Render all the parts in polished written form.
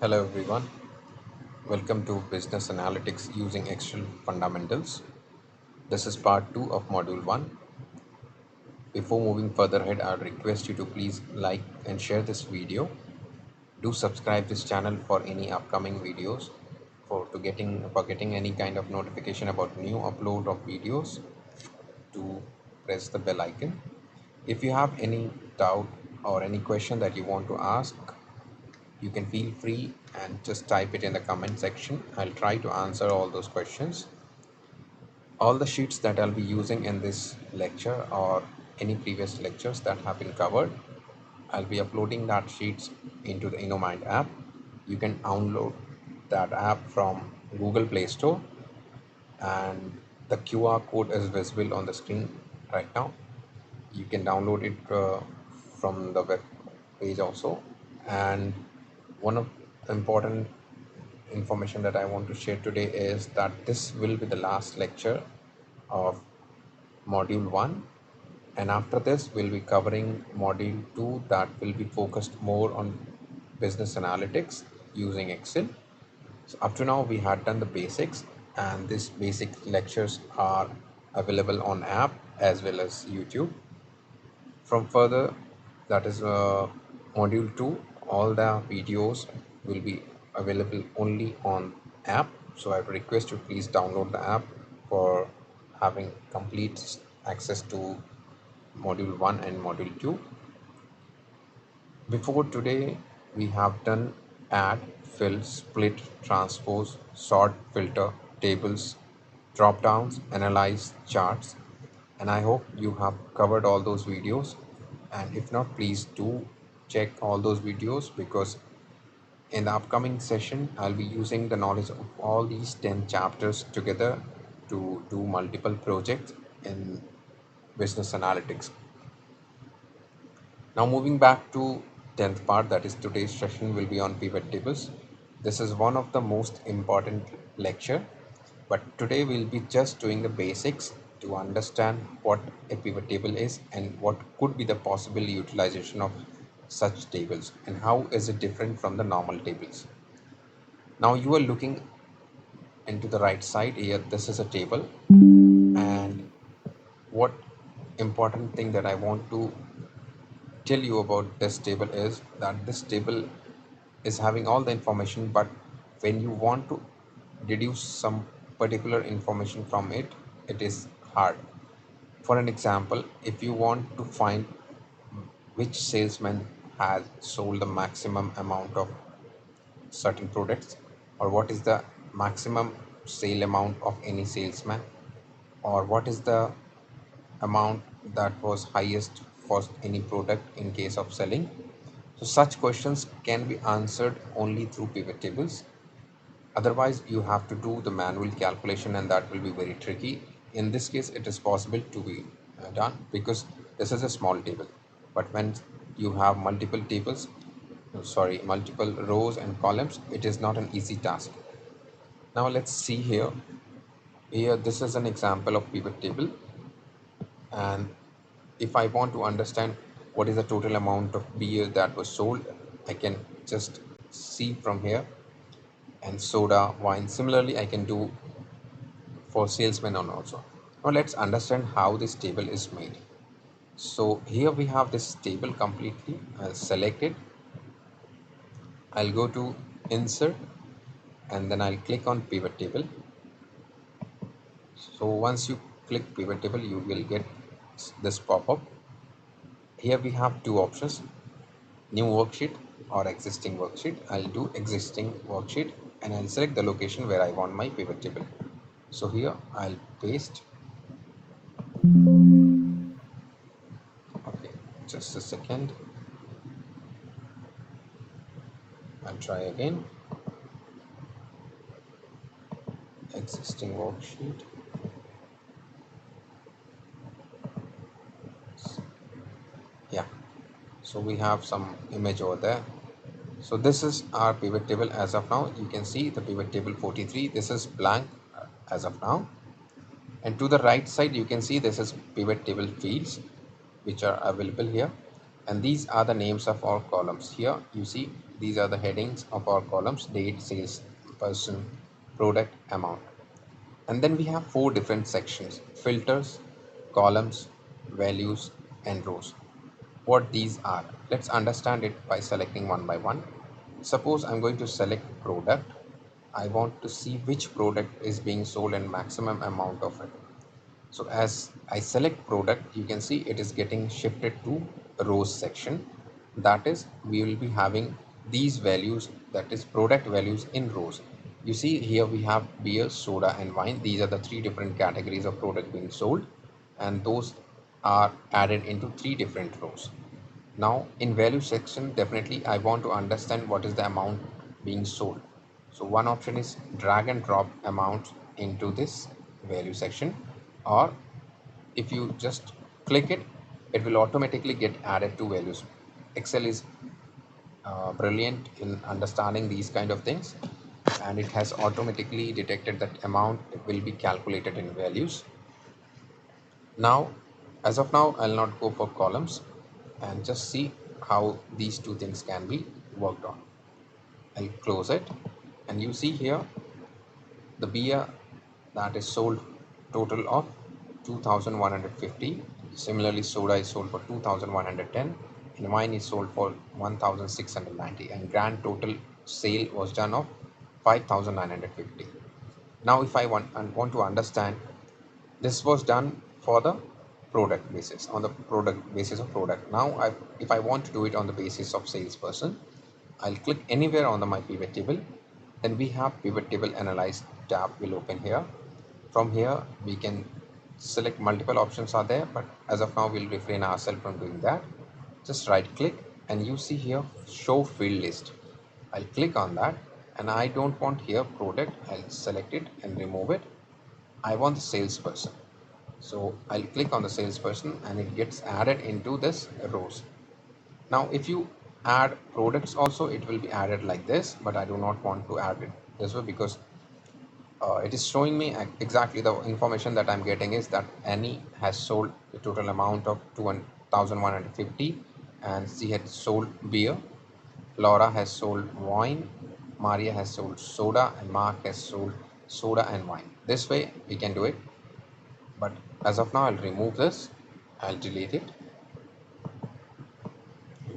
Hello everyone, welcome to Business Analytics using Excel Fundamentals. This is part 2 of Module 1. Before moving further ahead, I would request you to please like and share this video. Do subscribe this channel for any upcoming videos. For getting any kind of notification about new upload of videos, to press the bell icon. If you have any doubt or any question that you want to ask, you can feel free and just type it in the comment section. I'll try to answer all those questions. All the sheets that I'll be using in this lecture or any previous lectures that have been covered, I'll be uploading that sheets into the Innomind app. You can download that app from Google Play Store, and the QR code is visible on the screen right now. You can download it from the web page also. And one of the important information that I want to share today is that this will be the last lecture of module 1, and after this we'll be covering module 2 that will be focused more on business analytics using Excel. So up to now we had done the basics, and these basic lectures are available on app as well as YouTube. From further, that is module 2, all the videos will be available only on app. So I would request you please download the app for having complete access to module 1 and module 2. Before today, we have done add, fill, split, transpose, sort, filter, tables, drop downs, analyze, charts, and I hope you have covered all those videos. And if not, please do check all those videos, because in the upcoming session I'll be using the knowledge of all these 10 chapters together to do multiple projects in business analytics. Now moving back to 10th part, that is today's session will be on pivot tables. This is one of the most important lecture, but today we'll be just doing the basics to understand what a pivot table is and what could be the possible utilization of such tables and how is it different from the normal tables. Now you are looking into the right side here. This is a table, and what important thing that I want to tell you about this table is that this table is having all the information, but when you want to deduce some particular information from it, it is hard. For an example, if you want to find which salesman has sold the maximum amount of certain products, or what is the maximum sale amount of any salesman, or what is the amount that was highest for any product in case of selling. So such questions can be answered only through pivot tables. Otherwise, you have to do the manual calculation, and that will be very tricky. In this case, it is possible to be done because this is a small table. But when you have multiple tables, multiple rows and columns, it is not an easy task. Now let's see here. Here, this is an example of pivot table, and if I want to understand what is the total amount of beer that was sold, I can just see from here, and soda, wine. Similarly, I can do for salesmen on also. Now let's understand how this table is made. So here we have this table completely. I'll select it. I'll go to insert, and then I'll click on pivot table. So once you click pivot table, you will get this pop-up. Here we have two options: new worksheet or existing worksheet. I'll do existing worksheet, and I'll select the location where I want my pivot table. So here I'll paste. Okay, just a second. I'll try again. Existing worksheet. Yeah, so we have some image over there. So this is our pivot table as of now. You can see the pivot table 43. This is blank as of now. And to the right side, you can see this is pivot table fields which are available here. And these are the names of all columns. Here you see These are the headings of our columns: date, sales, person, product, amount. And then we have four different sections: filters, columns, values, and rows. What these are, let's understand it by selecting one by one. Suppose I'm going to select product. I want to see which product is being sold and maximum amount of it. So as I select product, you can see it is getting shifted to rows section. That is, we will be having these values, that is product values, in rows. You see here we have beer, soda, and wine. These are the three different categories of product being sold, and those are added into three different rows. Now in value section, definitely I want to understand what is the amount being sold. So one option is drag and drop amounts into this value section, or if you just click it, it will automatically get added to values. Excel is brilliant in understanding these kind of things, and it has automatically detected that amount will be calculated in values. Now, as of now, I'll not go for columns and just see how these two things can be worked on. I'll close it, and you see here the beer that is sold total of 2150. Similarly, soda is sold for 2110, and wine is sold for 1690, and grand total sale was done of 5950. Now if I want to understand, this was done for the product basis, on the product basis of product. Now if I want to do it on the basis of salesperson, I'll click anywhere on the my pivot table. Then we have pivot table analyze tab will open here. From here we can select multiple options are there, but as of now we'll refrain ourselves from doing that. Just right click and you see here show field list. I'll click on that, and I don't want here product. I'll select it and remove it. I want the salesperson, so I'll click on the salesperson and it gets added into this rows. Now if you add products also, it will be added like this, but I do not want to add it this way because it is showing me exactly the information that I'm getting is that Annie has sold the total amount of 2150, and she had sold beer. Laura has sold wine, Maria has sold soda, and Mark has sold soda and wine. This way we can do it, but as of now I'll remove this. I'll delete it,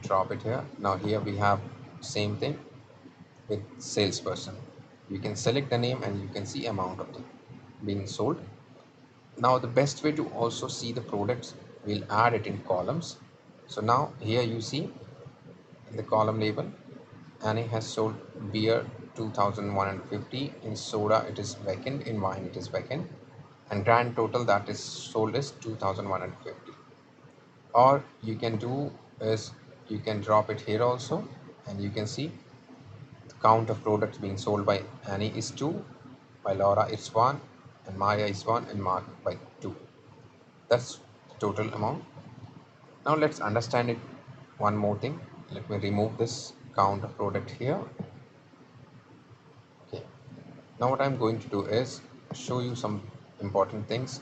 drop it here. Now here we have same thing with salesperson. You can select the name and you can see amount of them being sold. Now the best way to also see the products, we'll add it in columns. So now here you see in the column label, Annie has sold beer 2150, in soda it is vacant, in wine it is vacant, and grand total that is sold is 2150. Or you can do is you can drop it here also, and you can see the count of products being sold by Annie is 2, by Laura it's 1, and Maya is 1, and Mark by 2. That's the total amount. Now let's understand it one more thing. Let me remove this count of product here. Okay. Now what I'm going to do is show you some important things.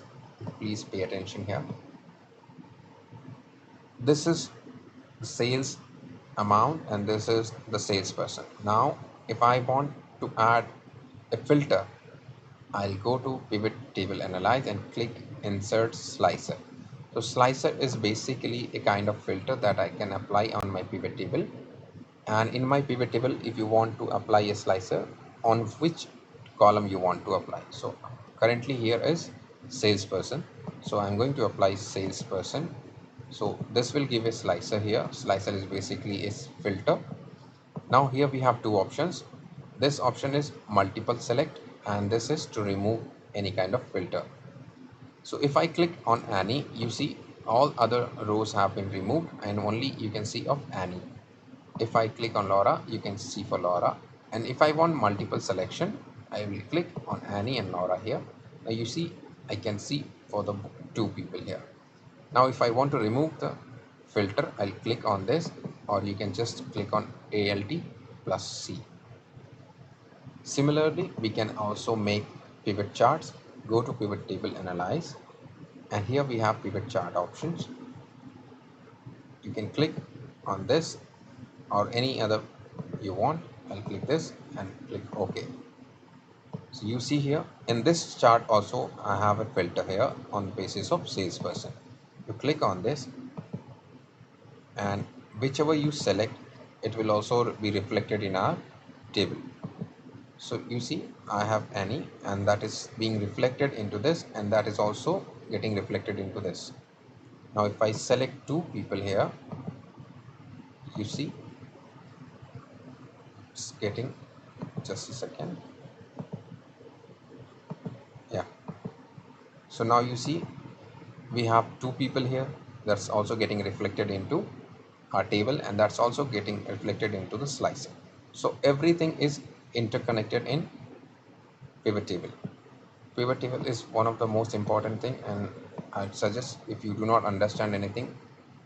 Please pay attention here. This is the sales amount and this is the salesperson. Now if I want to add a filter, I'll go to pivot table analyze and click insert slicer. So slicer is basically a kind of filter that I can apply on my pivot table. And in my pivot table, if you want to apply a slicer, on which column you want to apply. So currently here is salesperson, so I'm going to apply salesperson. So this will give a slicer here. Slicer is basically a filter. Now here we have two options. This option is multiple select, and this is to remove any kind of filter. So if I click on Annie, you see all other rows have been removed and only you can see of Annie. If I click on Laura, you can see for Laura. And if I want multiple selection, I will click on Annie and Laura here. Now you see I can see for the two people here. Now if I want to remove the filter, I'll click on this, or you can just click on Alt plus C. Similarly, we can also make pivot charts. Go to pivot table analyze, and here we have pivot chart options. You can click on this or any other you want. I'll click this and click OK. So you see here in this chart also I have a filter here on the basis of salesperson. You click on this and whichever you select, it will also be reflected in our table. So you see I have Annie and that is being reflected into this, and that is also getting reflected into this. Now if I select two people here, you see it's getting, just a second, yeah. So now you see we have two people here, that's also getting reflected into our table, and that's also getting reflected into the slicing. So everything is interconnected in pivot table. Pivot table is one of the most important thing, and I'd suggest if you do not understand anything,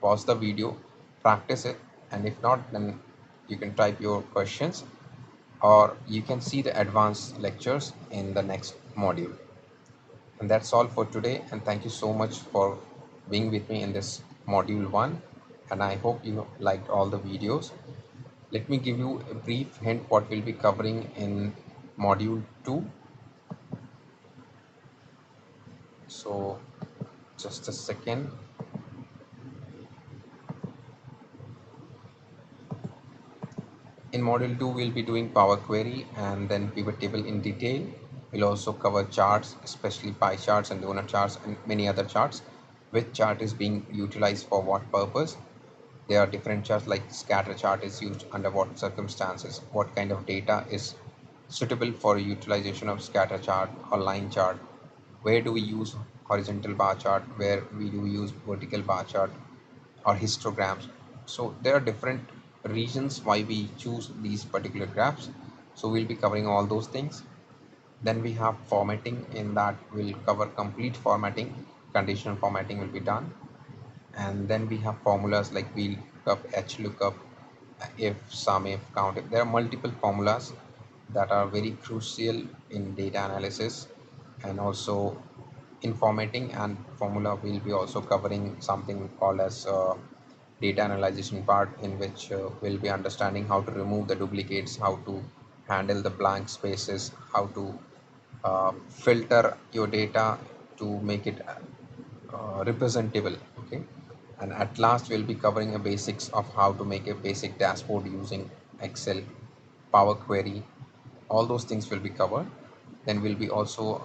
pause the video, practice it, and if not, then you can type your questions or you can see the advanced lectures in the next module. And that's all for today, and thank you so much for being with me in this module 1, and I hope you liked all the videos. Let me give you a brief hint what we'll be covering in module 2. So just a second. In module 2 we'll be doing Power Query and then pivot table in detail. We'll also cover charts, especially pie charts and donut charts and many other charts. Which chart is being utilized for what purpose. There are different charts, like scatter chart is used under what circumstances, what kind of data is suitable for utilization of scatter chart or line chart, where do we use horizontal bar chart, where we do use vertical bar chart or histograms. So there are different reasons why we choose these particular graphs, so we'll be covering all those things. Then we have formatting, in that we'll cover complete formatting, conditional formatting will be done. And then we have formulas like VLOOKUP, HLOOKUP, if, sum, if, count if. There are multiple formulas that are very crucial in data analysis, and also in formatting and formula we'll be also covering something called as data analyzation part, in which we'll be understanding how to remove the duplicates, how to handle the blank spaces, how to filter your data to make it representable. Okay, and at last we'll be covering the basics of how to make a basic dashboard using Excel, Power Query. All those things will be covered. Then we'll be also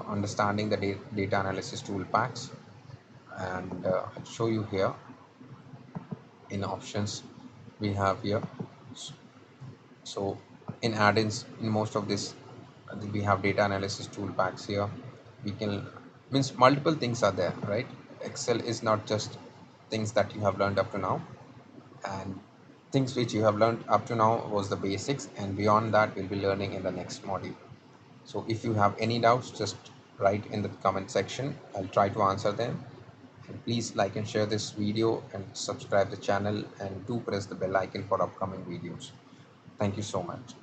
understanding the data analysis tool packs, and I'll show you here in options we have here. So in add-ins, in most of this we have data analysis tool packs here. We can, means multiple things are there, right? Excel is not just things that you have learned up to now, and things which you have learned up to now was the basics, and beyond that we'll be learning in the next module. So if you have any doubts, just write in the comment section, I'll try to answer them. And please like and share this video and subscribe the channel, and do press the bell icon for upcoming videos. Thank you so much.